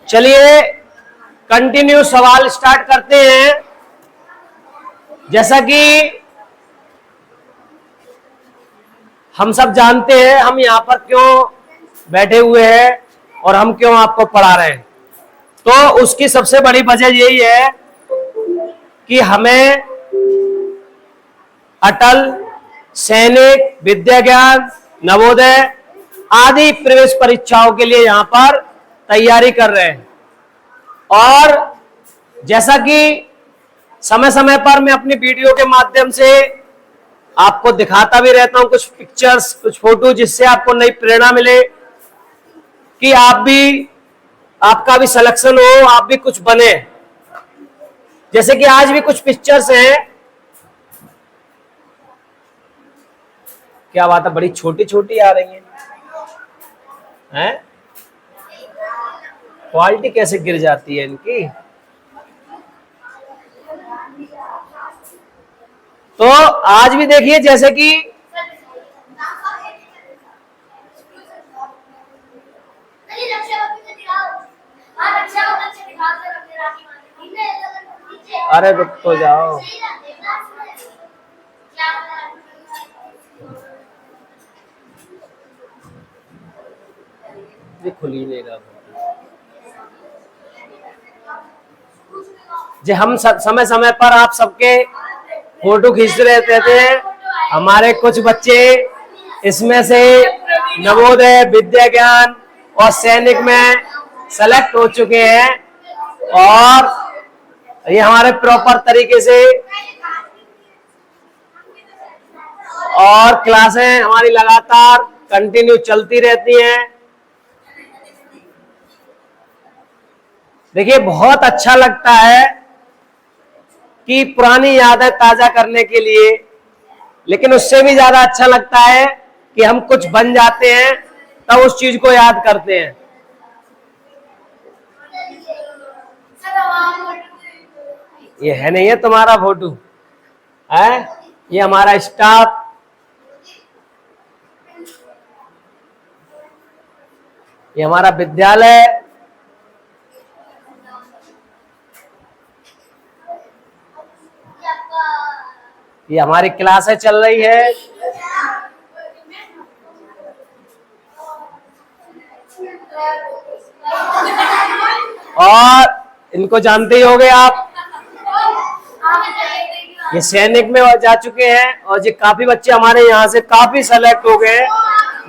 चलिए कंटिन्यू सवाल स्टार्ट करते हैं। जैसा कि हम सब जानते हैं हम यहां पर क्यों बैठे हुए हैं और हम क्यों आपको पढ़ा रहे हैं, तो उसकी सबसे बड़ी वजह यही है कि हमें अटल, सैनिक, विद्या ज्ञान, नवोदय आदि प्रवेश परीक्षाओं के लिए यहां पर तैयारी कर रहे हैं। और जैसा कि समय समय पर मैं अपनी वीडियो के माध्यम से आपको दिखाता भी रहता हूं कुछ पिक्चर्स, कुछ फोटो, जिससे आपको नई प्रेरणा मिले कि आपका भी सिलेक्शन हो, आप भी कुछ बने। जैसे कि आज भी कुछ पिक्चर्स हैं। क्या बात है, बड़ी छोटी छोटी आ रही हैं? क्वालिटी कैसे गिर जाती है इनकी। तो आज भी देखिए, जैसे कि अरे रुक तो जाओ, ये खुली नहीं रहा। जो हम समय समय पर आप सबके फोटो खींचते रहते थे। हमारे कुछ बच्चे इसमें से नवोदय, विद्या ज्ञान और सैनिक में सेलेक्ट हो चुके हैं और ये हमारे प्रॉपर तरीके से और क्लासें हमारी लगातार कंटिन्यू चलती रहती हैं। देखिए, बहुत अच्छा लगता है कि पुरानी यादें ताजा करने के लिए, लेकिन उससे भी ज्यादा अच्छा लगता है कि हम कुछ बन जाते हैं तब उस चीज को याद करते हैं। ये है नहीं है तुम्हारा फोटो है, ये हमारा स्टाफ, ये हमारा विद्यालय, ये हमारी क्लासें चल रही है। और इनको जानते ही होंगे आप, ये सैनिक में जा चुके हैं और ये काफी बच्चे हमारे यहाँ से काफी सेलेक्ट हो गए हैं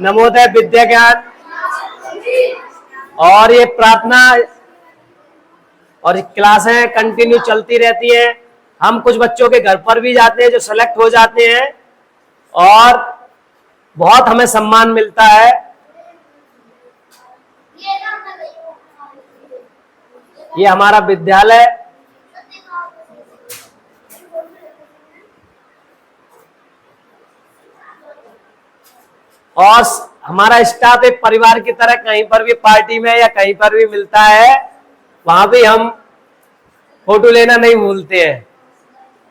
नवोदय, विद्या ज्ञान। और ये प्रार्थना और क्लासें कंटिन्यू चलती रहती हैं। हम कुछ बच्चों के घर पर भी जाते हैं जो सेलेक्ट हो जाते हैं और बहुत हमें सम्मान मिलता है। ये हमारा विद्यालय, और हमारा स्टाफ एक परिवार की तरह कहीं पर भी पार्टी में या कहीं पर भी मिलता है वहां भी हम फोटो लेना नहीं भूलते हैं।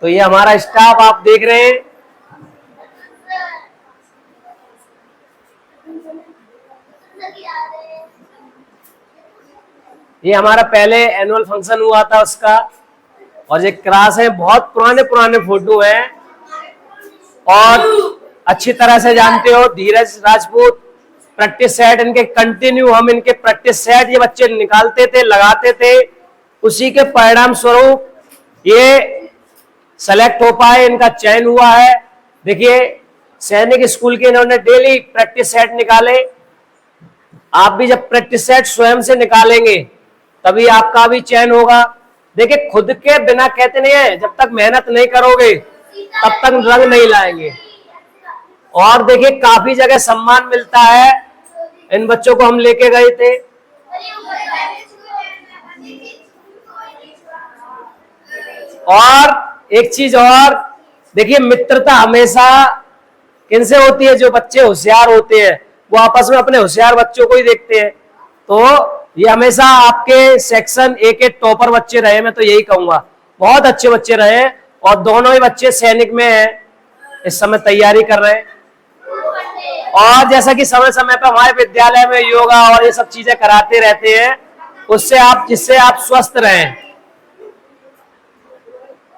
तो ये हमारा स्टाफ आप देख रहे हैं। ये हमारा पहले एनुअल फंक्शन हुआ था उसका, और ये क्लास है, बहुत पुराने पुराने फोटो हैं। और अच्छी तरह से जानते हो धीरज राजपूत प्रैक्टिस सेट, इनके कंटिन्यू हम इनके प्रैक्टिस सेट ये बच्चे निकालते थे, लगाते थे। उसी के परिणाम स्वरूप ये सेलेक्ट हो पाए, इनका चयन हुआ है। देखिए, सैनिक स्कूल के इन्होंने डेली प्रैक्टिस सेट निकाले। आप भी जब प्रैक्टिस सेट स्वयं से निकालेंगे तभी आपका भी चयन होगा। देखिए, खुद के बिना कहते नहीं है, जब तक मेहनत नहीं करोगे तब तक रंग नहीं लाएंगे। और देखिए, काफी जगह सम्मान मिलता है। इन बच्चों को हम लेके गए थे। और एक चीज और देखिए, मित्रता हमेशा किनसे होती है? जो बच्चे होशियार होते हैं वो आपस में अपने होशियार बच्चों को ही देखते हैं। तो ये हमेशा आपके सेक्शन ए के टॉपर बच्चे रहे, मैं तो यही कहूंगा, बहुत अच्छे बच्चे रहे। और दोनों ही बच्चे सैनिक में हैं, इस समय तैयारी कर रहे हैं। और जैसा कि समय समय पर हमारे विद्यालय में योगा और ये सब चीजें कराते रहते हैं, उससे जिससे आप स्वस्थ रहें।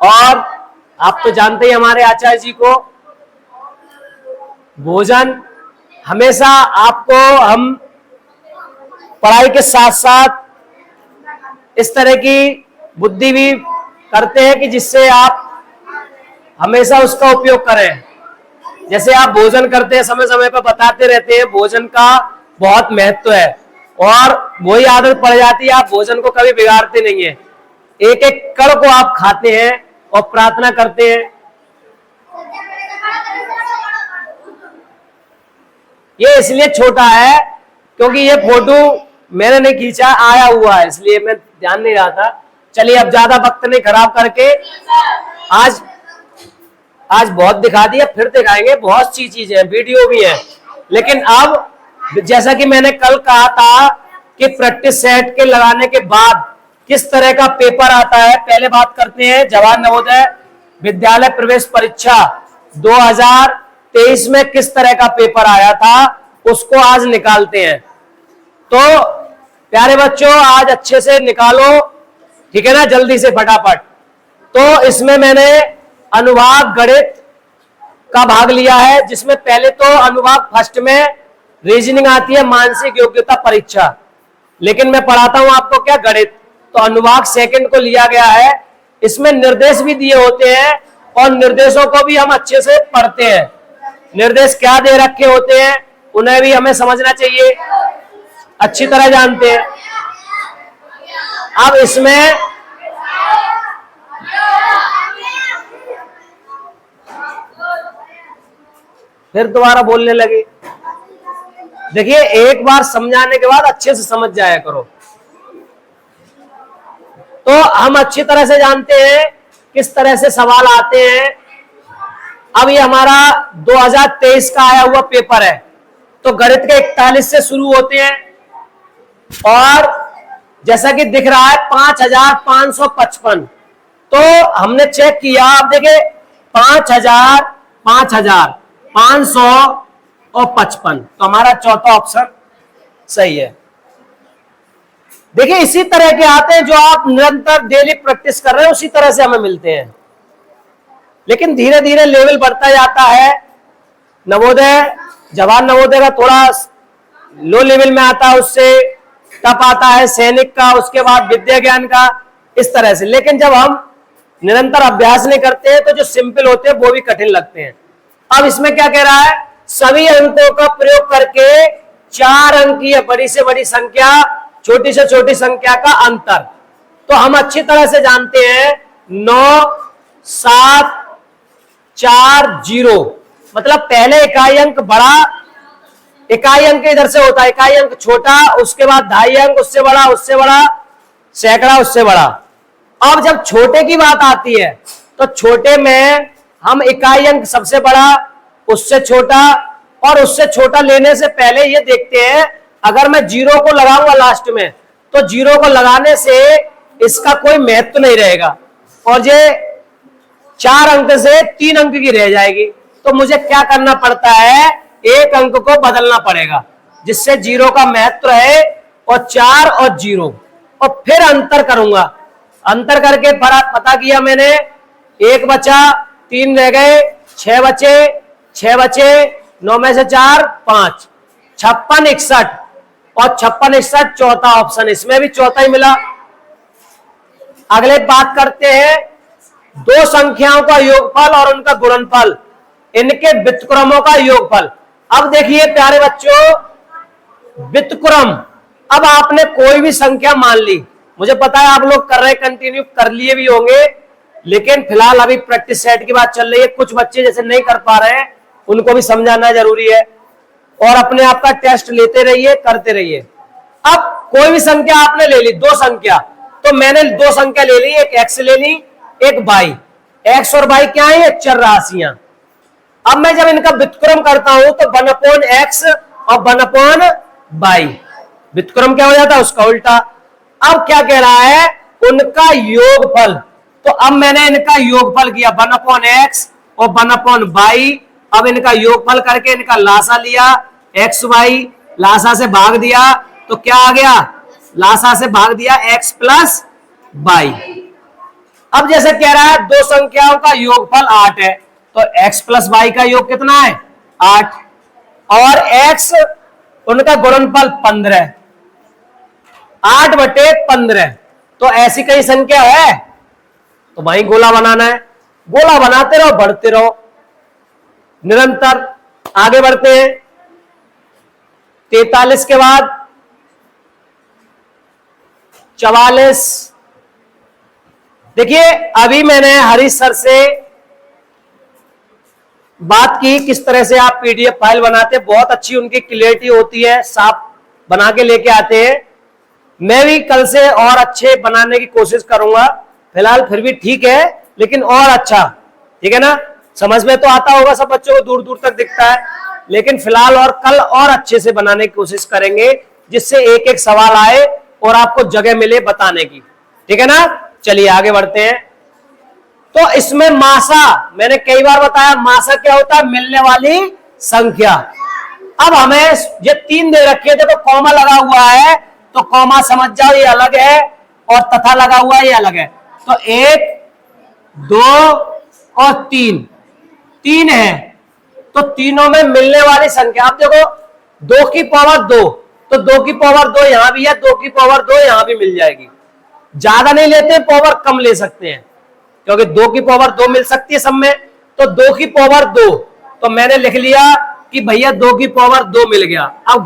और आप तो जानते ही हमारे आचार्य जी को, भोजन हमेशा आपको, हम पढ़ाई के साथ साथ इस तरह की बुद्धि भी करते हैं कि जिससे आप हमेशा उसका उपयोग करें। जैसे आप भोजन करते हैं, समय समय पर बताते रहते हैं भोजन का बहुत महत्व है, और वही आदत पड़ जाती है, आप भोजन को कभी बिगाड़ते नहीं है, एक एक कण को आप खाते हैं और प्रार्थना करते हैं। ये इसलिए छोटा है क्योंकि ये फोटो मैंने नहीं खींचा, आया हुआ है, इसलिए मैं ध्यान नहीं रहा था। चलिए अब ज्यादा वक्त नहीं खराब करके, आज बहुत दिखा दिया, फिर दिखाएंगे, बहुत सी चीजें हैं, वीडियो भी है। लेकिन अब जैसा कि मैंने कल कहा था कि प्रैक्टिस सेट के लगाने के बाद किस तरह का पेपर आता है, पहले बात करते हैं जवाहर नवोदय विद्यालय प्रवेश परीक्षा 2023 में किस तरह का पेपर आया था, उसको आज निकालते हैं। तो प्यारे बच्चों, आज अच्छे से निकालो, ठीक है ना, जल्दी से फटाफट। तो इसमें मैंने अनुभाग गणित का भाग लिया है, जिसमें पहले तो अनुभाग फर्स्ट में रीजनिंग आती है, मानसिक योग्यता परीक्षा, लेकिन मैं पढ़ाता हूं आपको क्या, गणित। तो अनुभाग सेकंड को लिया गया है, इसमें निर्देश भी दिए होते हैं और निर्देशों को भी हम अच्छे से पढ़ते हैं। निर्देश क्या दे रखे होते हैं उन्हें भी हमें समझना चाहिए, अच्छी तरह जानते हैं। अब इसमें फिर दोबारा बोलने लगे। देखिए, एक बार समझाने के बाद अच्छे से समझ जाया करो। तो हम अच्छी तरह से जानते हैं किस तरह से सवाल आते हैं। अब ये हमारा 2023 का आया हुआ पेपर है, तो गणित के 41 से शुरू होते हैं, और जैसा कि दिख रहा है 5555। तो हमने चेक किया, अब देखिए 5000, 5500 और 55, तो हमारा चौथा ऑप्शन सही है। देखिए, इसी तरह के आते हैं जो आप निरंतर डेली प्रैक्टिस कर रहे हैं, उसी तरह से हमें मिलते हैं। लेकिन धीरे धीरे लेवल बढ़ता जाता है। नवोदय, जवाहर नवोदय का थोड़ा लो लेवल में आता है, उससे टप आता है सैनिक का, उसके बाद विद्या ज्ञान का, इस तरह से। लेकिन जब हम निरंतर अभ्यास नहीं करते हैं तो जो सिंपल होते हैं वो भी कठिन लगते हैं। अब इसमें क्या कह रहा है, सभी अंकों का प्रयोग करके 4 अंक की बड़ी से बड़ी संख्या, छोटी से छोटी संख्या का अंतर। तो हम अच्छी तरह से जानते हैं 9 7 4 0, मतलब पहले इकाई अंक बड़ा, इकाई अंक इधर से होता है, इकाई अंक छोटा, उसके बाद ढाई अंक, उससे बड़ा, उससे बड़ा, सैकड़ा, उससे बड़ा। अब जब छोटे की बात आती है तो छोटे में हम इकाई अंक सबसे बड़ा, उससे छोटा, और उससे छोटा लेने से पहले ये देखते हैं, अगर मैं 0 को लगाऊंगा लास्ट में, तो 0 को लगाने से इसका कोई महत्व नहीं रहेगा, और ये 4 अंक से 3 अंक की रह जाएगी। तो मुझे क्या करना पड़ता है, एक अंक को बदलना पड़ेगा, जिससे 0 का महत्व है, और 4 और 0, और फिर अंतर करूंगा। अंतर करके पता किया मैंने, 1 बचा, 3 रह गए, 6 बचे, 6 बचे, 9 में से 4 5, 56 61, और 56 61 चौथा ऑप्शन, इसमें भी चौथा ही मिला। अगले बात करते हैं दो संख्याओं का योगफल और उनका गुणनफल, इनके व्युत्क्रमों का योगफल। अब देखिए प्यारे बच्चों, व्युत्क्रम, अब आपने कोई भी संख्या मान ली, मुझे पता है आप लोग कर रहे, कंटिन्यू कर लिए भी होंगे, लेकिन फिलहाल अभी प्रैक्टिस सेट की बात चल रही है। कुछ बच्चे जैसे नहीं कर पा रहे हैं, उनको भी समझाना जरूरी है, और अपने आप का टेस्ट लेते रहिए, करते रहिए। अब कोई भी संख्या आपने ले ली, 2 संख्या, तो मैंने 2 संख्या ले ली, एक x ले ली, एक y। x और y क्या है, चर राशियां। अब मैं जब इनका व्युत्क्रम करता हूं तो 1/x और 1/y, व्युत्क्रम क्या हो जाता है, उसका उल्टा। अब क्या कह रहा है, उनका योगफल। तो अब मैंने इनका योगफल किया, 1/x और 1/y। अब इनका योगफल करके इनका लासा लिया, xy, लासा से भाग दिया, तो क्या आ गया, लासा से भाग दिया x प्लस वाई। अब जैसे कह रहा है दो संख्याओं का योगफल 8 है, तो x प्लस वाई का योग कितना है 8, और x उनका गुणनफल 15, 8/15। तो ऐसी कई संख्या है, तो वही गोला बनाना है। गोला बनाते रहो, बढ़ते रहो निरंतर। आगे बढ़ते हैं। 43 के बाद 44। देखिए अभी मैंने हरीश सर से बात की किस तरह से आप पीडीएफ फाइल बनाते हैं, बहुत अच्छी उनकी क्लियरिटी होती है, साफ बना के लेके आते हैं। मैं भी कल से और अच्छे बनाने की कोशिश करूंगा। फिलहाल फिर भी ठीक है, लेकिन और अच्छा, ठीक है ना। समझ में तो आता होगा सब बच्चों को, दूर दूर तक दिखता है, लेकिन फिलहाल और कल और अच्छे से बनाने की कोशिश करेंगे, जिससे एक एक सवाल आए और आपको जगह मिले बताने की, ठीक है ना। चलिए आगे बढ़ते हैं। तो इसमें मासा, मैंने कई बार बताया मासा क्या होता है, मिलने वाली संख्या। अब हमें ये 3 दे रखे थे, तो कॉमा लगा हुआ है, तो कॉमा समझ जाओ ये अलग है, और तथा लगा हुआ है ये अलग है। तो 1, 2 और 3 है, तो तीनों में मिलने वाली संख्या। आप देखो 2 की पावर 2, तो 2 की पावर 2 यहां भी है, 2 की पावर 2 यहां भी मिल जाएगी। ज्यादा नहीं लेते, पावर कम ले सकते हैं, क्योंकि 2 की पावर 2 मिल सकती है सब में। तो 2 की पावर 2, तो मैंने लिख लिया कि भैया 2 की पावर 2 मिल गया। अब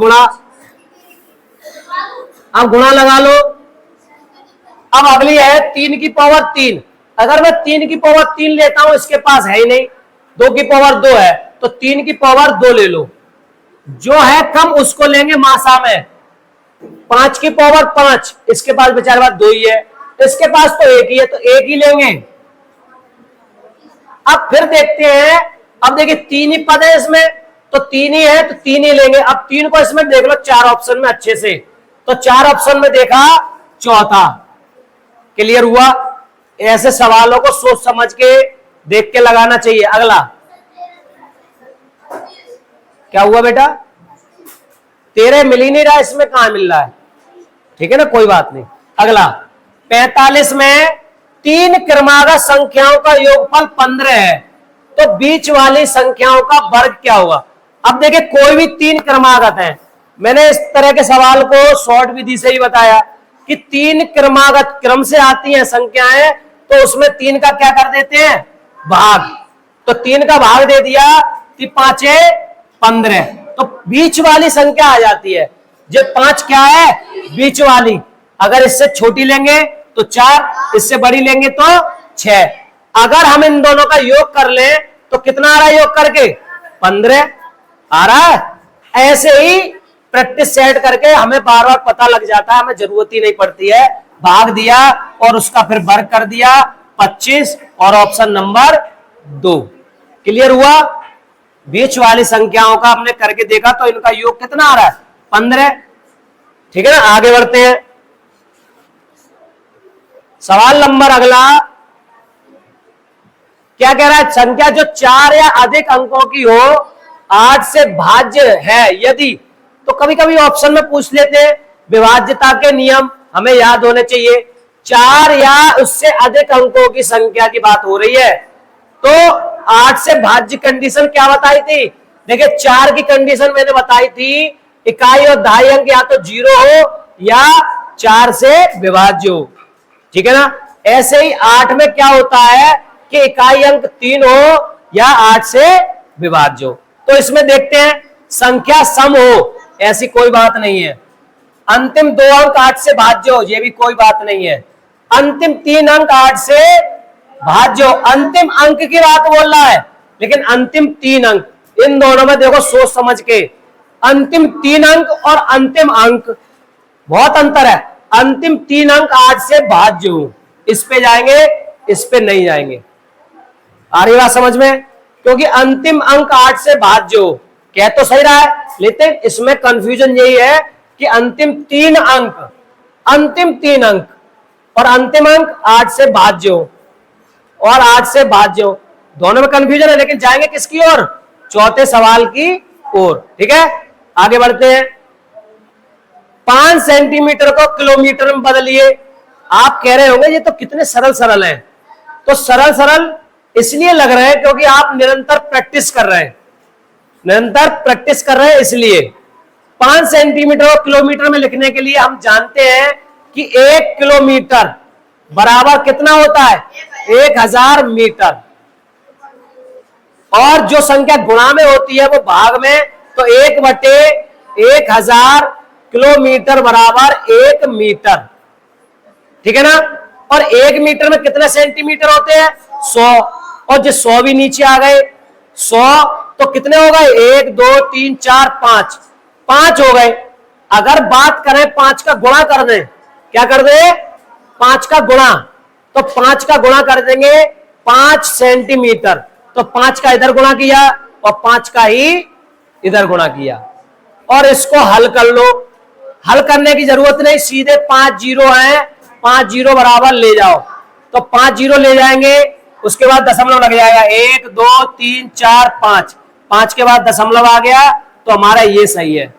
गुणा लगा लो। अब अगली है 3 की पावर 3। अगर मैं 3 की पावर 3 लेता हूं, इसके पास है ही नहीं, 2 की पावर 2 है, तो 3 की पावर 2 ले लो। जो है कम उसको लेंगे मासा में। 5 की पावर 5, इसके पास बेचारे पास 2 ही है, इसके पास तो 1 ही है, तो 1 ही लेंगे। अब फिर देखते हैं, अब देखिए 3 ही पद है इसमें, तो 3 ही है, तो 3 ही लेंगे। अब 3 को इसमें देख लो 4 ऑप्शन में अच्छे से, तो 4 ऑप्शन में देखा चौथा। क्लियर हुआ। ऐसे सवालों को सोच समझ के देख के लगाना चाहिए। अगला क्या हुआ बेटा, 13 मिल ही नहीं रहा, इसमें कहां मिल रहा है, ठीक है ना, कोई बात नहीं। अगला 45 में 3 क्रमागत संख्याओं का योगफल 15 है, तो बीच वाली संख्याओं का वर्ग क्या होगा। अब देखिए कोई भी 3 क्रमागत है, मैंने इस तरह के सवाल को शॉर्ट विधि से ही बताया कि 3 क्रमागत क्रम से आती हैं संख्याएं, तो उसमें 3 का क्या कर देते हैं भाग। तो 3 का भाग दे दिया, 5 15, तो बीच वाली संख्या आ जाती है। जब 5 क्या है बीच वाली, अगर इससे छोटी लेंगे तो 4, इससे बड़ी लेंगे तो 6। अगर हम इन दोनों का योग कर लें तो कितना आ रहा है योग करके 15 आ रहा है। ऐसे ही प्रैक्टिस सेट करके हमें बार बार पता लग जाता है, हमें जरूरत ही नहीं पड़ती है। भाग दिया और उसका फिर वर्ग कर दिया 25, और ऑप्शन नंबर 2। क्लियर हुआ। बीच वाली संख्याओं का हमने करके देखा, तो इनका योग कितना आ रहा है 15, ठीक है ना। आगे बढ़ते हैं। सवाल नंबर अगला क्या कह रहा है, संख्या जो 4 या अधिक अंकों की हो 8 से भाज्य है यदि, तो कभी कभी ऑप्शन में पूछ लेते हैं, विभाज्यता के नियम हमें याद होने चाहिए। 4 या उससे अधिक अंकों की संख्या की बात हो रही है, तो 8 से भाज्य कंडीशन क्या बताई थी। देखिए 4 की कंडीशन मैंने बताई थी, इकाई और दहाई अंक या तो 0 हो या 4 से विभाज्य हो, ठीक है ना। ऐसे ही 8 में क्या होता है कि इकाई अंक 3 हो या 8 से विभाज्य हो। तो इसमें देखते हैं संख्या सम हो, ऐसी कोई बात नहीं है। अंतिम 2 अंक 8 से भाज्य हो, ये भी कोई बात नहीं है। अंतिम 3 अंक 8 से भाज्य हो, अंतिम अंक की बात बोल रहा है, लेकिन अंतिम 3 अंक, इन दोनों में देखो सोच समझ के, अंतिम 3 अंक और अंतिम अंक बहुत अंतर है। अंतिम 3 अंक 8 से भाज्य हो, इस पे जाएंगे, इस पे नहीं जाएंगे। आ रही बात समझ में, क्योंकि अंतिम अंक 8 से भाज्य हो, कह तो सही रहा है, लेकिन इसमें कंफ्यूजन यही है कि अंतिम 3 अंक, अंतिम 3 अंक और अंतिम अंक 8 से भाज्य हो और 8 से भाज्य हो, दोनों में कंफ्यूजन है। लेकिन जाएंगे किसकी ओर, चौथे सवाल की ओर, ठीक है। आगे बढ़ते हैं। 5 सेंटीमीटर को किलोमीटर में बदलिए। आप कह रहे होंगे ये तो कितने सरल सरल हैं। तो सरल सरल इसलिए लग रहे हैं क्योंकि आप निरंतर प्रैक्टिस कर रहे हैं, निरंतर प्रैक्टिस कर रहे हैं। इसलिए 5 सेंटीमीटर को किलोमीटर में लिखने के लिए हम जानते हैं कि 1 किलोमीटर बराबर कितना होता है, 1000 मीटर। और जो संख्या गुणा में होती है वो भाग में, तो 1/1000 किलोमीटर बराबर 1 मीटर, ठीक है ना। और 1 मीटर में कितने सेंटीमीटर होते हैं, 100। और जो 100 भी नीचे आ गए, 100 तो कितने हो गए, 1 2 3 4 5, 5 हो गए। अगर बात करें 5 का गुणा कर दें, क्या कर दे, 5 का गुणा, तो 5 का गुणा कर देंगे 5 सेंटीमीटर, तो 5 का इधर गुणा किया और 5 का ही इधर गुणा किया। और इसको हल कर लो। हल करने की जरूरत नहीं, सीधे 5 जीरो है, 5 जीरो बराबर ले जाओ, तो 5 जीरो ले जाएंगे, उसके बाद दशमलव लग जाएगा, 1 2 3 4 5, 5 के बाद दशमलव आ गया, तो हमारा ये सही है।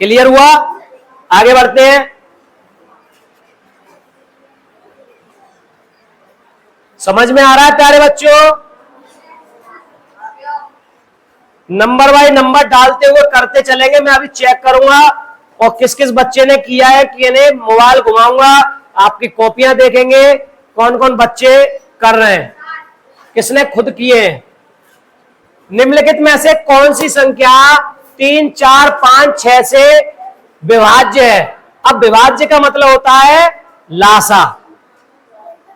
क्लियर हुआ, आगे बढ़ते हैं। समझ में आ रहा है प्यारे बच्चों। नंबर बाय नंबर डालते हुए करते चलेंगे। मैं अभी चेक करूंगा और किस किस बच्चे ने किया है कि इन्हें मोबाइल घुमाऊंगा, आपकी कॉपियां देखेंगे कौन कौन बच्चे कर रहे हैं, किसने खुद किए हैं। निम्नलिखित में से कौन सी संख्या 3 4 5 6 से विभाज्य है। अब विभाज्य का मतलब होता है लासा,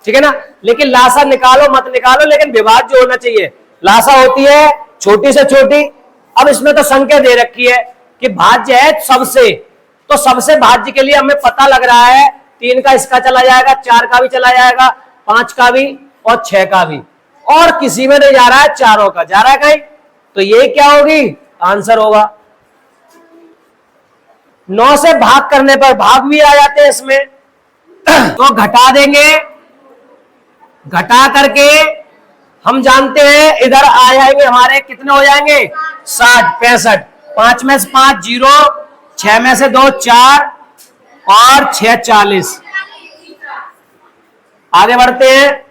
ठीक है ना। लेकिन लासा निकालो मत निकालो, लेकिन विभाज्य होना चाहिए। लासा होती है छोटी से छोटी। अब इसमें तो संख्या दे रखी है कि भाज्य है सबसे, तो सबसे भाज्य के लिए हमें पता लग रहा है 3 का इसका चला जाएगा, 4 का भी चला जाएगा, 5 का भी और 6 का भी, और किसी में नहीं जा रहा है, चारों का जा रहा है कहीं, तो ये क्या होगी, आंसर होगा। 9 से भाग करने पर भाग भी आ जाते हैं इसमें, तो घटा देंगे, घटा करके हम जानते हैं इधर आ जाएंगे, हमारे कितने हो जाएंगे, 60 65, 5 में से 5 जीरो, 6 में से 2 4 और 6 40। आगे बढ़ते हैं।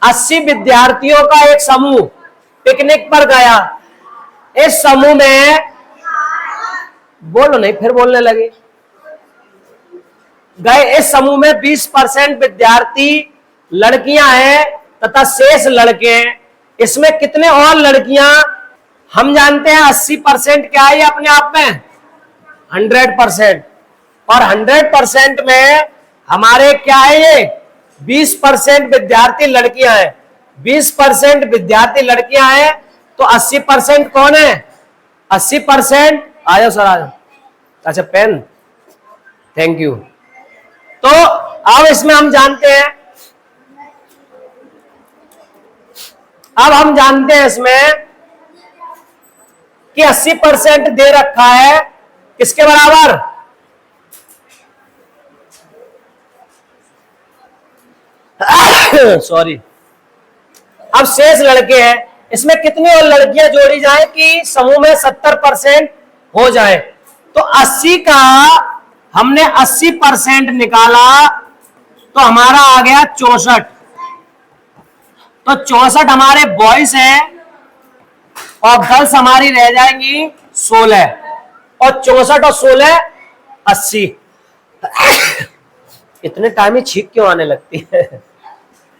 अस्सी विद्यार्थियों का एक समूह पिकनिक पर गया। इस समूह में, बोलो नहीं फिर बोलने लगे, गए इस समूह में 20% विद्यार्थी लड़कियां हैं तथा शेष लड़के हैं। इसमें कितने और लड़कियां, हम जानते हैं 80% क्या है अपने आप में 100%, और 100% में हमारे क्या है ये 20% विद्यार्थी लड़कियां हैं। 20% विद्यार्थी लड़कियां हैं, तो 80% कौन है, 80%, आ जाओ सर आ जाओ, अच्छा पेन, थैंक यू। तो अब इसमें हम जानते हैं, अब हम जानते हैं इसमें कि 80% दे रखा है किसके बराबर, सॉरी। अब शेष लड़के हैं, इसमें कितनी और लड़कियां जोड़ी जाए कि समूह में 70% हो जाए। तो 80 का हमने 80% निकाला, तो हमारा आ गया 64। तो 64 हमारे बॉयज हैं और गर्ल्स हमारी रह जाएंगी 16, और 64 और 16 80। इतने टाइम ही छींक क्यों आने लगती है।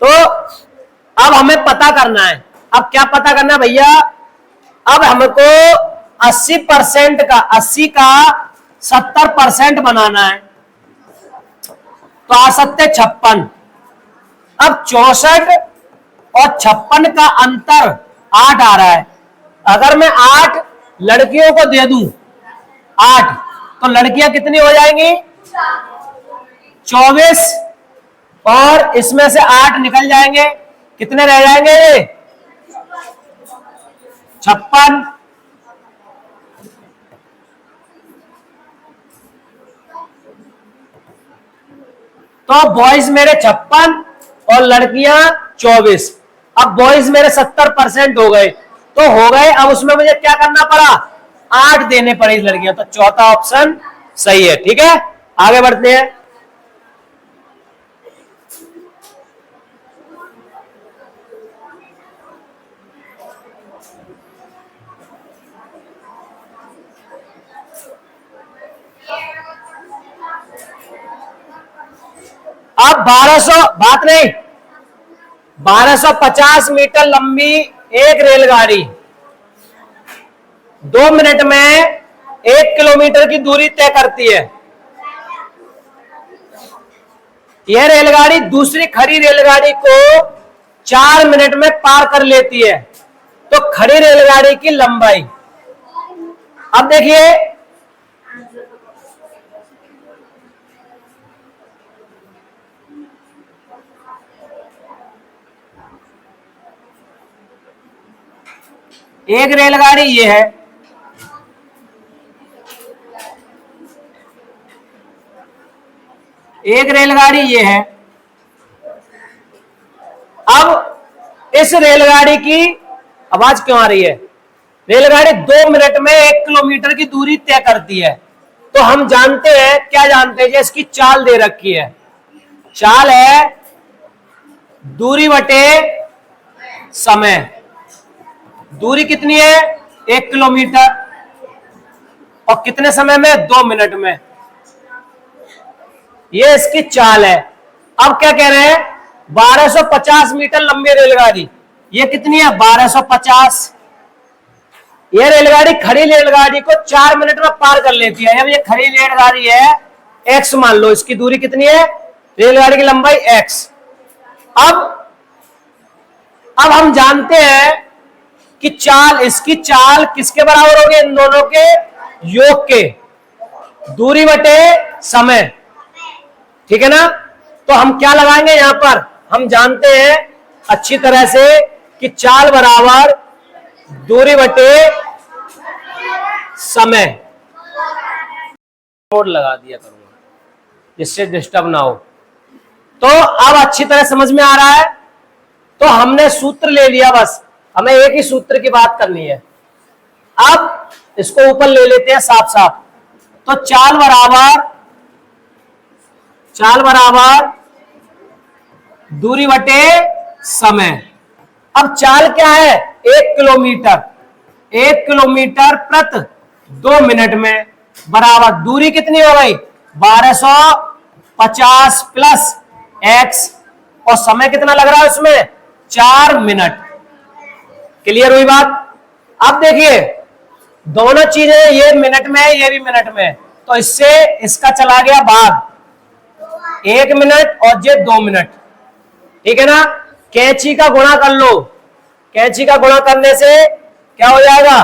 तो अब हमें पता करना है, अब क्या पता करना है भैया, अब हमको 80% का 80 का 70% बनाना है, तो आ सकते 56। अब 64 और 56 का अंतर 8 आ रहा है। अगर मैं 8 लड़कियों को दे दूं 8, तो लड़कियां कितनी हो जाएंगी 24, और इसमें से 8 निकल जाएंगे, कितने रह जाएंगे ये 56। तो बॉयज मेरे 56 और लड़कियां 24। अब बॉयज मेरे 70% हो गए, तो हो गए। अब उसमें मुझे क्या करना पड़ा, 8 देने पड़े इस लड़कियां, तो चौथा ऑप्शन सही है। ठीक है, आगे बढ़ते हैं। अब 1200 बात नहीं, 1250 मीटर लंबी एक रेलगाड़ी 2 मिनट में 1 किलोमीटर की दूरी तय करती है। यह रेलगाड़ी दूसरी खड़ी रेलगाड़ी को 4 मिनट में पार कर लेती है। तो खड़ी रेलगाड़ी की लंबाई, अब देखिए एक रेलगाड़ी ये है, एक रेलगाड़ी ये है। अब इस रेलगाड़ी की आवाज क्यों आ रही है, रेलगाड़ी 2 मिनट में 1 किलोमीटर की दूरी तय करती है। तो हम जानते हैं, क्या जानते हैं, इसकी चाल दे रखी है। चाल है दूरी बटे समय। दूरी कितनी है, 1 किलोमीटर, और कितने समय में, 2 मिनट में। ये इसकी चाल है। अब क्या कह रहे हैं, 1250 मीटर लंबी रेलगाड़ी, ये कितनी है, 1250। ये रेलगाड़ी खड़ी रेलगाड़ी को 4 मिनट में पार कर लेती है। अब ये खड़ी रेलगाड़ी है, x मान लो, इसकी दूरी कितनी है, रेलगाड़ी की लंबाई x। अब हम जानते हैं कि चाल, इसकी चाल किसके बराबर होगी, इन दोनों के योग के, दूरी बटे समय। ठीक है ना। तो हम क्या लगाएंगे यहां पर, हम जानते हैं अच्छी तरह से कि चाल बराबर दूरी बटे समय। मोड लगा दिया करूंगा जिससे डिस्टर्ब ना हो। तो अब अच्छी तरह समझ में आ रहा है। तो हमने सूत्र ले लिया, बस हमें एक ही सूत्र की बात करनी है। अब इसको ऊपर ले लेते हैं साफ साफ। तो चाल बराबर दूरी बटे समय। अब चाल क्या है, 1 किलोमीटर, 1 किलोमीटर प्रति 2 मिनट में, बराबर दूरी कितनी हो गई, 1250 प्लस x, और समय कितना लग रहा है उसमें, 4 मिनट। क्लियर हुई बात। अब देखिए दोनों चीजें, ये मिनट में है, ये भी मिनट में, तो इससे इसका चला गया भाग, 1 मिनट और ये 2 मिनट। ठीक है ना। कैंची का गुणा कर लो, कैंची का गुणा करने से क्या हो जाएगा,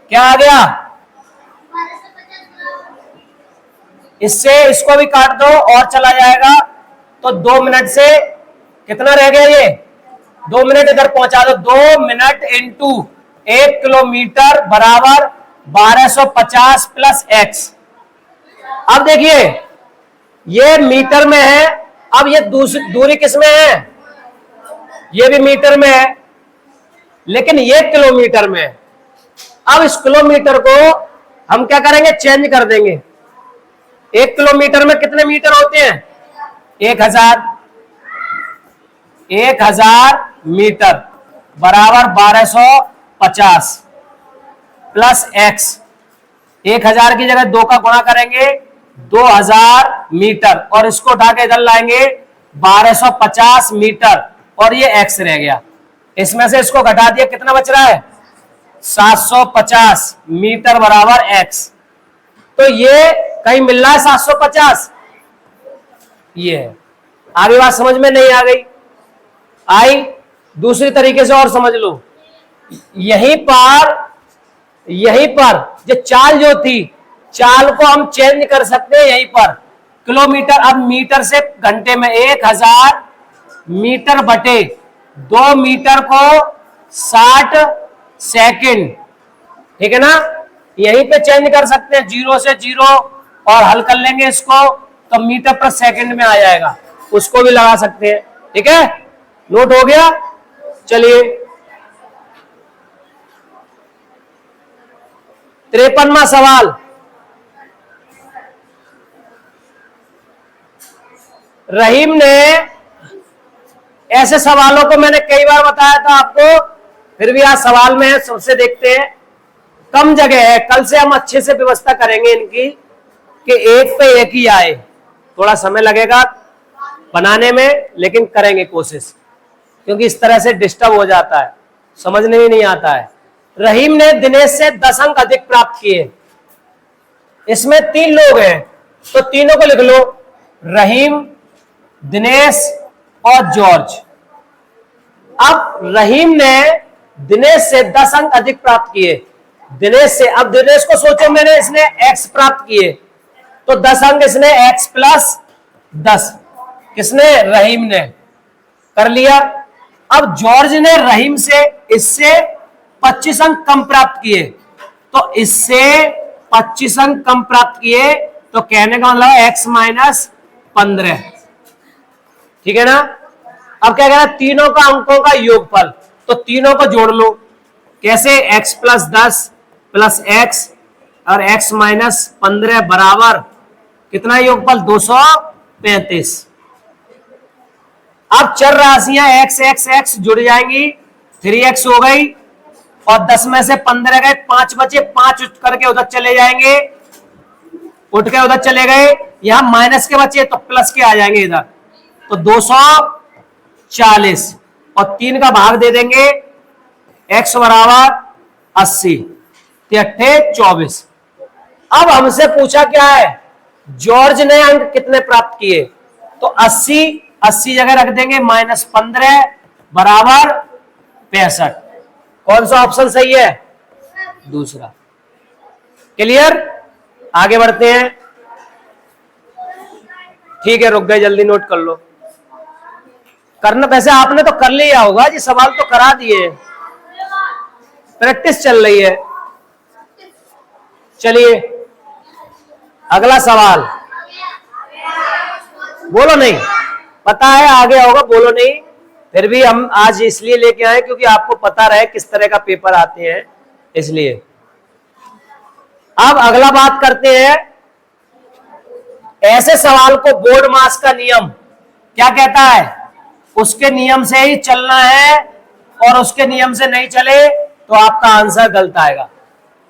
क्या आ गया, इससे इसको भी काट दो और चला जाएगा। तो 2 मिनट से कितना रह गया, ये 2 मिनट इधर पहुंचा दो। 2 मिनट इंटू 1 किलोमीटर बराबर 1250 प्लस x। अब देखिए ये मीटर में है, अब ये दूरी किस में है, ये भी मीटर में है, लेकिन ये किलोमीटर में है। अब इस किलोमीटर को हम क्या करेंगे, चेंज कर देंगे। 1 किलोमीटर में कितने मीटर होते हैं, 1000 मीटर बराबर 1250 प्लस x। 1000 की जगह 2 का गुणा करेंगे, 2000 मीटर, और इसको उठा के इधर लाएंगे 1250 मीटर, और ये x रह गया। इसमें से इसको घटा दिया, कितना बच रहा है, 750 मीटर बराबर x। तो ये कहीं मिल रहा है 750, ये है। आगे बात समझ में नहीं आ गई, आई दूसरी तरीके से और समझ लो। यहीं पर जो चाल जो थी, चाल को हम चेंज कर सकते हैं यहीं पर, किलोमीटर। अब मीटर से घंटे में, 1000 मीटर बटे 2 मीटर को 60 सेकंड। ठीक है ना। यहीं पे चेंज कर सकते हैं, 0 से 0 और हल कर लेंगे इसको, तो मीटर पर सेकंड में आ जाएगा, उसको भी लगा सकते हैं। ठीक है, नोट हो गया। चलिए 53वां सवाल, रहीम ने, ऐसे सवालों को मैंने कई बार बताया था आपको, फिर भी आज सवाल में है, सबसे देखते हैं। कम जगह है, कल से हम अच्छे से व्यवस्था करेंगे इनकी कि एक पे एक ही आए। थोड़ा समय लगेगा बनाने में, लेकिन करेंगे कोशिश, क्योंकि इस तरह से डिस्टर्ब हो जाता है, समझने में नहीं आता है। रहीम ने दिनेश से 10 अंक अधिक प्राप्त किए। इसमें 3 लोग हैं, तो तीनों को लिख लो, रहीम, दिनेश और जॉर्ज। अब रहीम ने दिनेश से 10 अंक अधिक प्राप्त किए। दिनेश से, अब दिनेश को सोचो, मैंने इसने x प्राप्त किए, तो 10 अंक इसने x प्लस 10, किसने, रहीम ने, कर लिया। अब जॉर्ज ने रहीम से, इससे 25 अंक कम प्राप्त किए, तो इससे 25 अंक कम प्राप्त किए, तो कहने का मतलब x माइनस 15। ठीक है ना। अब क्या कहना, तीनों का अंकों का योगफल, तो तीनों को जोड़ लो। कैसे, x प्लस 10 प्लस x और x माइनस 15 बराबर कितना योगफल, 235। अब चर राशियां x x x जुड़ जाएंगी, 3x हो गई, और 10 में से 15 गए, 5 बचे, 5 उठ करके उधर चले जाएंगे, उठ के उधर चले गए, यहां माइनस के बचे तो प्लस के आ जाएंगे इधर, तो 240, और 3 का भाग दे देंगे, x बराबर 80, 24। अब हमसे पूछा क्या है, जॉर्ज ने अंक कितने प्राप्त किए, तो 80 जगह रख देंगे, माइनस 15 बराबर 65। कौन सा ऑप्शन सही है, दूसरा। क्लियर, आगे बढ़ते हैं। ठीक है, रुक गए, जल्दी नोट कर लो। करना, वैसे आपने तो कर लिया होगा जी, सवाल तो करा दिए, प्रैक्टिस चल रही है। चलिए अगला सवाल, बोलो नहीं, पता है आगे होगा, बोलो नहीं, फिर भी हम आज इसलिए लेके आए क्योंकि आपको पता रहे किस तरह का पेपर आते हैं, इसलिए। अब अगला बात करते हैं, ऐसे सवाल को बोर्ड मास का नियम क्या कहता है, उसके नियम से ही चलना है, और उसके नियम से नहीं चले तो आपका आंसर गलत आएगा।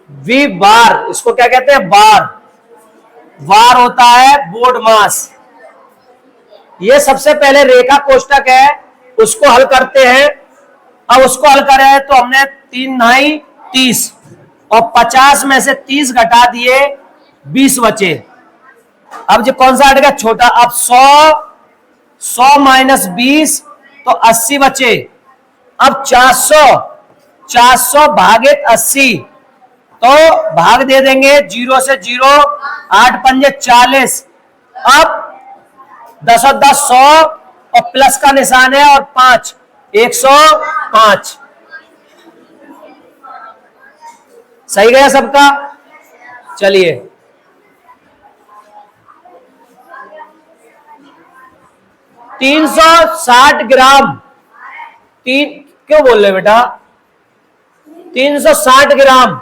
वी बार, इसको क्या कहते हैं, बार, वार होता है बोर्ड मास। ये सबसे पहले रेखा कोष्टक है, उसको हल करते हैं। अब उसको हल करें तो हमने 3 9 30, और 50 में से 30 घटा दिए, 20 बचे। अब जो कौन सा हटेगा, छोटा। अब 100 माइनस 20 तो 80 बचे। अब 400 भागित 80, तो भाग दे देंगे, 0 से 0, 8 पंजे 40। अब 10 और 10 100, और प्लस का निशान है, और 5 105। सही गया सबका। चलिए 360 ग्राम, क्यों बोल रहे बेटा, 360 ग्राम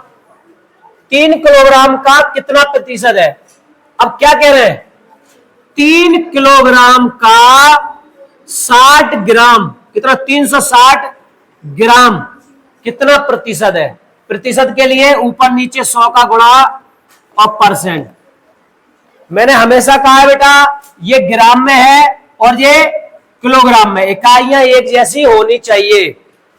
3 किलोग्राम का कितना प्रतिशत है। अब क्या कह रहे हैं, 3 किलोग्राम का 60 ग्राम कितना, 360 ग्राम कितना प्रतिशत है। प्रतिशत के लिए ऊपर नीचे 100 का गुणा और परसेंट। मैंने हमेशा कहा है बेटा, ये ग्राम में है और ये किलोग्राम में, इकाइयां एक जैसी होनी चाहिए।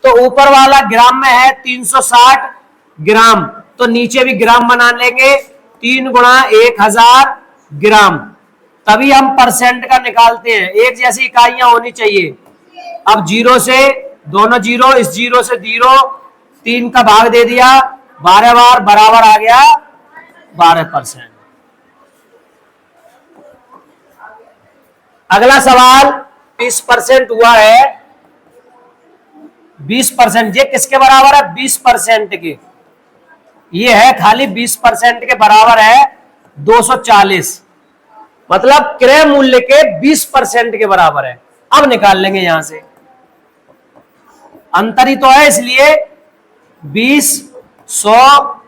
तो ऊपर वाला ग्राम में है 360 ग्राम, तो नीचे भी ग्राम बना लेंगे, 3 गुणा 1000 ग्राम, तभी हम परसेंट का निकालते हैं। एक जैसी इकाइयां होनी चाहिए। अब 0 से, दोनों 0, इस 0 से 0, 3 का भाग दे दिया, 12 बार बराबर आ गया 12%। अगला सवाल 20% हुआ है, 20%, ये किसके बराबर है, 20% के, ये है खाली 20% के बराबर है 240, मतलब क्रय मूल्य के 20% के बराबर है। अब निकाल लेंगे यहां से, अंतर ही तो है, इसलिए 20, 100,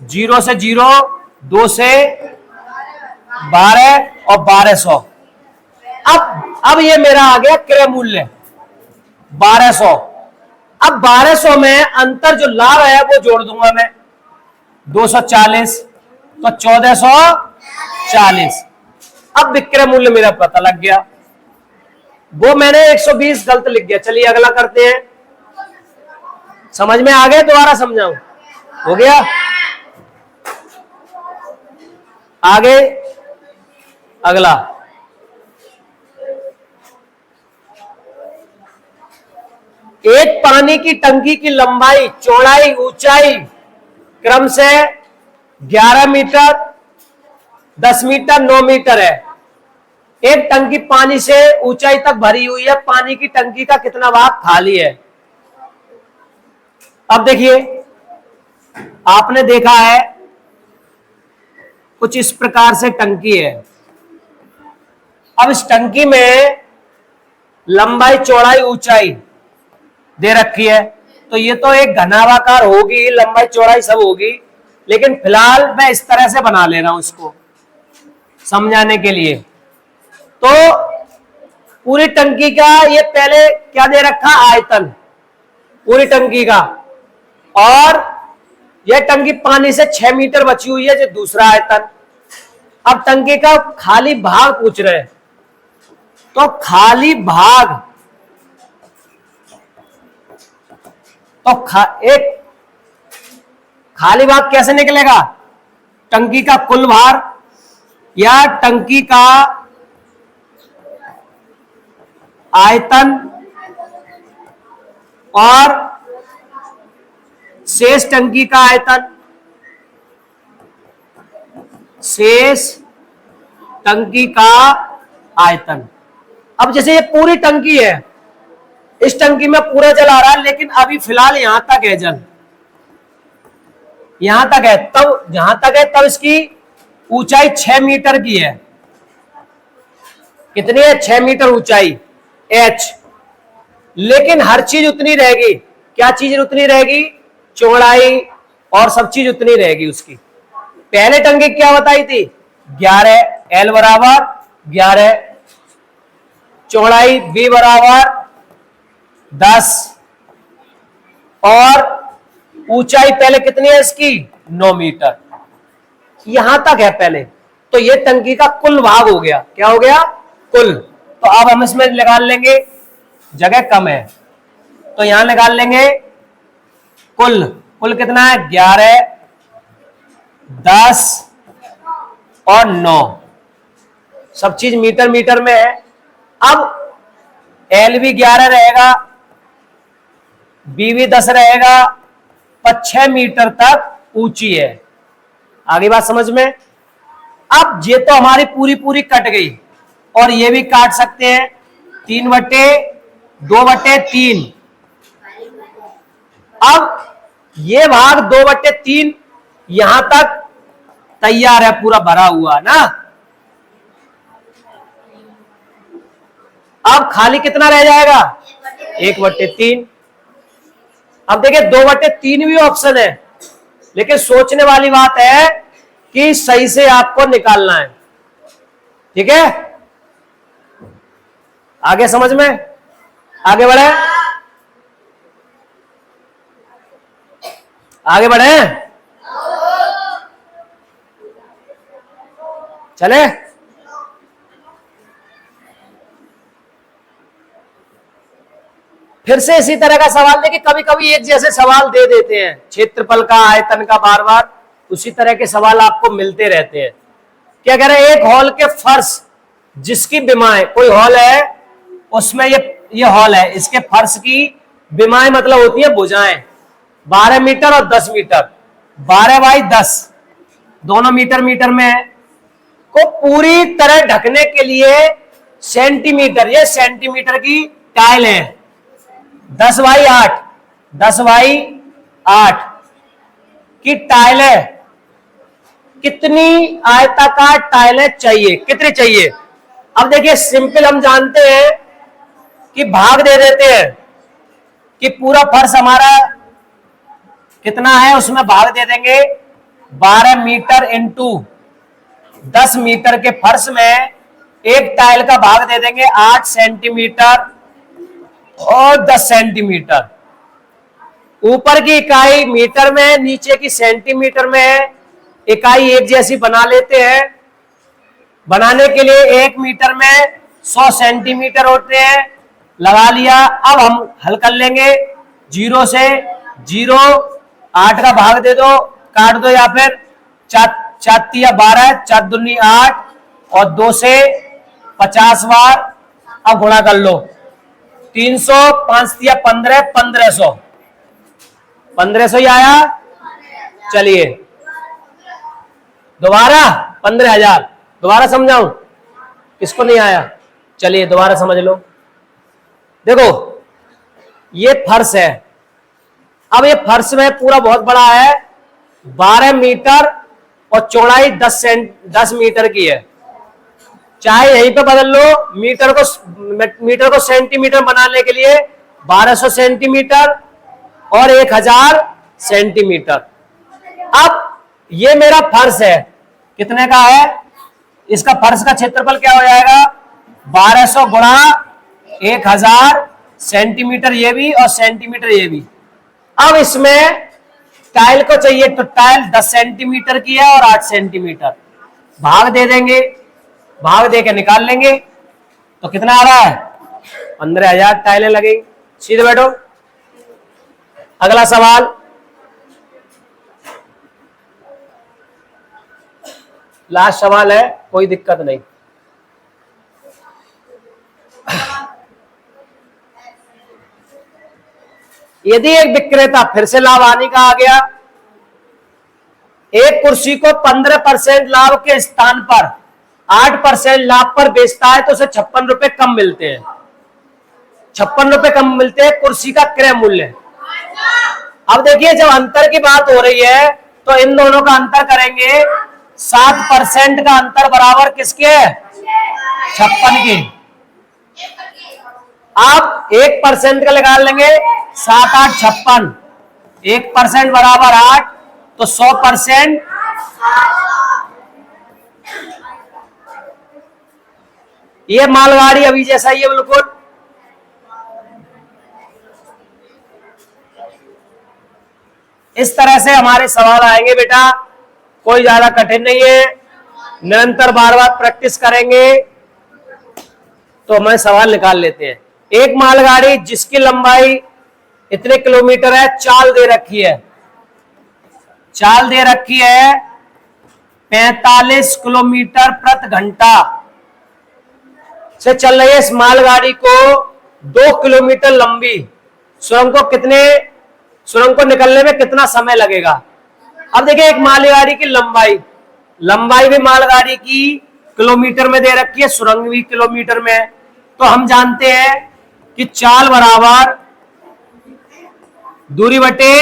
0 से 0, 2 से 12 और 1200। अब ये मेरा आ गया क्रय मूल्य 1200। अब 1200 में अंतर जो लाभ है वो जोड़ दूंगा मैं, 240, तो 1440। अब विक्रय मूल्य मेरा पता लग गया। वो मैंने 120 गलत लिख गया। चलिए अगला करते हैं। समझ में आ गया? दोबारा समझाऊं? हो गया? आगे अगला, एक पानी की टंकी की लंबाई, चौड़ाई, ऊंचाई क्रम से 11 मीटर, 10 मीटर, 9 मीटर है। एक टंकी पानी से ऊंचाई तक भरी हुई है। पानी की टंकी का कितना भाग खाली है? अब देखिए, आपने देखा है कुछ इस प्रकार से टंकी है। अब इस टंकी में लंबाई, चौड़ाई, ऊंचाई दे रखी है, तो ये तो एक घनाभाकार होगी, लंबाई चौड़ाई सब होगी, लेकिन फिलहाल मैं इस तरह से बना ले रहा हूं इसको समझाने के लिए। तो पूरी टंकी का ये पहले क्या दे रखा? आयतन पूरी टंकी का, और यह टंकी पानी से 6 मीटर बची हुई है, जो दूसरा आयतन। अब टंकी का खाली भाग पूछ रहे हैं, तो खाली भाग, तो एक खाली भाग कैसे निकलेगा? टंकी का कुल भार या टंकी का आयतन और शेष टंकी का आयतन, शेष टंकी का आयतन। अब जैसे ये पूरी टंकी है, इस टंकी में पूरा जल आ रहा है, लेकिन अभी फिलहाल यहां तक है जल, यहां तक है, तब जहां तक है तब इसकी ऊंचाई 6 मीटर की है। कितनी है? 6 मीटर ऊंचाई h। लेकिन हर चीज उतनी रहेगी। क्या चीज उतनी रहेगी? चौड़ाई और सब चीज उतनी रहेगी उसकी। पहले टंकी क्या बताई थी? 11, L बराबर 11, चौड़ाई B बराबर 10, और ऊंचाई पहले कितनी है इसकी? 9 मीटर। यहां तक है पहले। तो ये टंकी का कुल भाग हो गया। क्या हो गया? कुल। तो अब हम इसमें निकाल लेंगे, जगह कम है तो यहां निकाल लेंगे कुल। कुल कितना है? 11, 10 और 9, सब चीज मीटर मीटर में है। अब L भी 11 रहेगा, B भी 10 रहेगा, पर 6 मीटर तक ऊंची है। आगे बात समझ में? अब ये तो हमारी पूरी पूरी कट गई, और ये भी काट सकते हैं। 3/2/3। अब ये भाग 2/3 यहां तक तैयार है, पूरा भरा हुआ ना। अब खाली कितना रह जाएगा? 1/3। अब देखिए 2/3 भी ऑप्शन है, लेकिन सोचने वाली बात है कि सही से आपको निकालना है। ठीक है? आगे समझ में? आगे बढ़े, आगे बढ़े, चले। फिर से इसी तरह का सवाल देखिए, कभी कभी एक जैसे सवाल दे देते हैं, क्षेत्रफल का, आयतन का, बार बार उसी तरह के सवाल आपको मिलते रहते हैं। क्या कह रहे हैं? एक हॉल के फर्श जिसकी विमाएं, कोई हॉल है उसमें ये हॉल है, इसके फर्श की विमाएं मतलब होती है भुजाएं, 12 मीटर और 10 मीटर, 12/10 दोनों मीटर मीटर में है, को पूरी तरह ढकने के लिए सेंटीमीटर, ये सेंटीमीटर की टाइल है, 10/8, 10/8 की टाइल है, कितनी आयताकार टाइलें चाहिए, कितनी चाहिए। अब देखिए सिंपल हम जानते हैं कि भाग दे देते हैं कि पूरा फर्श हमारा कितना है, उसमें भाग दे देंगे 12 मीटर इंटू 10 मीटर के फर्श में एक टाइल का भाग दे देंगे 8 सेंटीमीटर और 10 सेंटीमीटर। ऊपर की इकाई मीटर में, नीचे की सेंटीमीटर में है, इकाई एक जैसी बना लेते हैं। बनाने के लिए 1 मीटर में 100 सेंटीमीटर होते हैं, लगा लिया। अब हम हल कर लेंगे, 0 से 0, 8 का भाग दे दो, काट दो, या फिर 4 या 12, 4 दूनी 8 और 2 से 50 बार अब गुणा कर लो। 300, 5 या 15, 1500, 1500 ही आया। चलिए दोबारा 15,000, दोबारा समझाऊं, किसको नहीं आया? चलिए दोबारा समझ लो। देखो ये फर्श है, अब ये फर्श में पूरा बहुत बड़ा है, 12 मीटर और चौड़ाई 10 मीटर की है। चाहे यहीं पे बदल लो, मीटर को सेंटीमीटर बनाने के लिए 1200 सेंटीमीटर और 1000 सेंटीमीटर। अब ये मेरा फर्श है, कितने का है? इसका फर्श का क्षेत्रफल क्या हो जाएगा? 1200 गुणा 1000 सेंटीमीटर ये भी और सेंटीमीटर ये भी। अब इसमें टाइल को चाहिए तो टाइल 10 सेंटीमीटर की है और 8 सेंटीमीटर, भाग दे देंगे, भाग दे के निकाल लेंगे तो कितना आ रहा है? 15,000 टाइलें लगेंगी। सीधे बैठो, अगला सवाल। लास्ट सवाल है, कोई दिक्कत नहीं। यदि एक विक्रेता, फिर से लाभ हानि का आ गया, एक कुर्सी को 15% लाभ के स्थान पर 8% लाभ पर बेचता है तो उसे 56 रुपए कम मिलते हैं। 56 रुपए कम मिलते हैं कुर्सी का क्रय मूल्य। अब देखिए जब अंतर की बात हो रही है तो इन दोनों का अंतर करेंगे, 7% का अंतर बराबर किसके? 56 के। आप 1% का निकाल लेंगे, 7 8 56, 1% बराबर 8, तो 100%। ये मालगाड़ी अभी जैसा ही है बिल्कुल। इस तरह से हमारे सवाल आएंगे बेटा, कोई ज्यादा कठिन नहीं है, निरंतर बार बार प्रैक्टिस करेंगे तो हमें सवाल निकाल लेते हैं। एक मालगाड़ी जिसकी लंबाई इतने किलोमीटर है, चाल दे रखी है, चाल दे रखी है 45 किलोमीटर प्रति घंटा से चल रही है। इस मालगाड़ी को 2 किलोमीटर लंबी सुरंग को निकलने में कितना समय लगेगा? अब देखिए एक मालगाड़ी की लंबाई भी मालगाड़ी की किलोमीटर में दे रखी है, सुरंग भी किलोमीटर में है। तो हम जानते हैं कि चाल बराबर दूरी बटे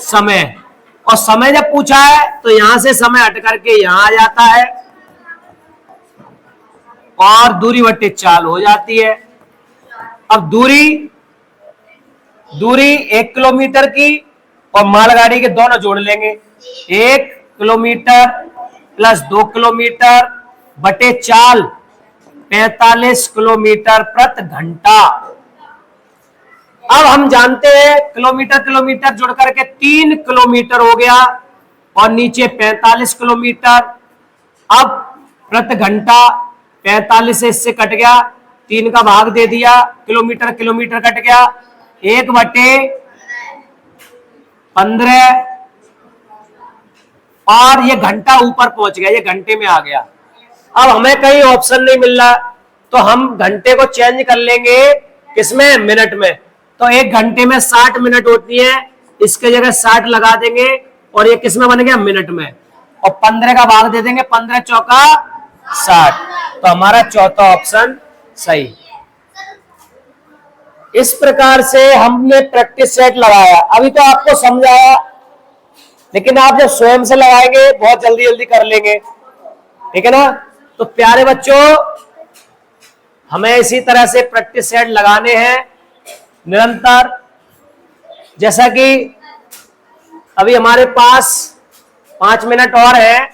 समय, और समय जब पूछा है तो यहां से समय हट करके यहां आ जाता है और दूरी बटे चाल हो जाती है। अब दूरी 1 किलोमीटर की और मालगाड़ी के दोनों जोड़ लेंगे, 1 किलोमीटर प्लस 2 किलोमीटर बटे चाल 45 किलोमीटर प्रति घंटा। अब हम जानते हैं किलोमीटर जुड़ करके 3 किलोमीटर हो गया और नीचे 45 किलोमीटर। अब प्रति घंटा 45 से इससे कट गया, 3 का भाग दे दिया, किलोमीटर कट गया, 1/15 और ये घंटा ऊपर पहुंच गया, ये घंटे में आ गया। अब हमें कहीं ऑप्शन नहीं मिल रहा तो हम घंटे को चेंज कर लेंगे, किसमें? मिनट में। तो 1 घंटे में 60 मिनट होती है, इसके जगह 60 लगा देंगे और ये किसमें बन गया? मिनट में। और 15 का भाग दे देंगे, 15 चौका 60, तो हमारा चौथा ऑप्शन सही। इस प्रकार से हमने प्रैक्टिस सेट लगाया। अभी तो आपको समझाया लेकिन आप जब स्वयं से लगाएंगे बहुत जल्दी जल्दी कर लेंगे, ठीक है ना। तो प्यारे बच्चों, हमें इसी तरह से प्रैक्टिस सेट लगाने हैं निरंतर। जैसा कि अभी हमारे पास 5 मिनट और है,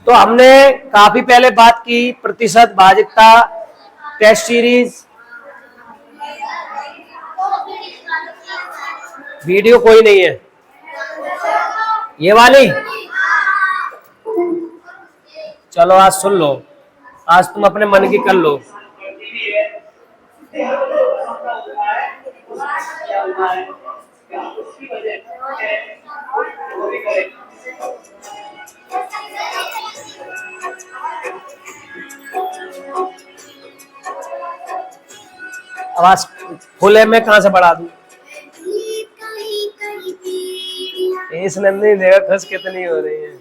तो हमने काफी पहले बात की प्रतिशत भाजिकता टेस्ट सीरीज। वीडियो कोई नहीं है ये वाली, चलो आज सुन लो, आज तुम अपने मन की कर लो। आवाज फुल में कहां से बढ़ा दूं? इस नंदी देखो खुश कितनी हो रही है।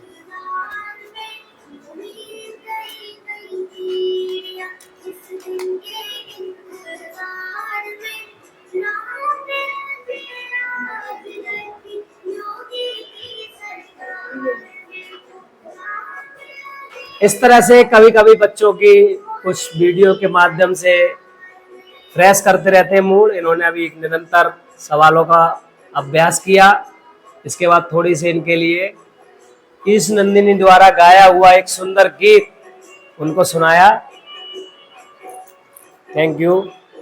इस तरह से कभी कभी बच्चों की कुछ वीडियो के माध्यम से फ्रेश करते रहते हैं मूड। इन्होंने अभी एक निरंतर सवालों का अभ्यास किया, इसके बाद थोड़ी सी इनके लिए इस नंदिनी द्वारा गाया हुआ एक सुंदर गीत उनको सुनाया। Thank you.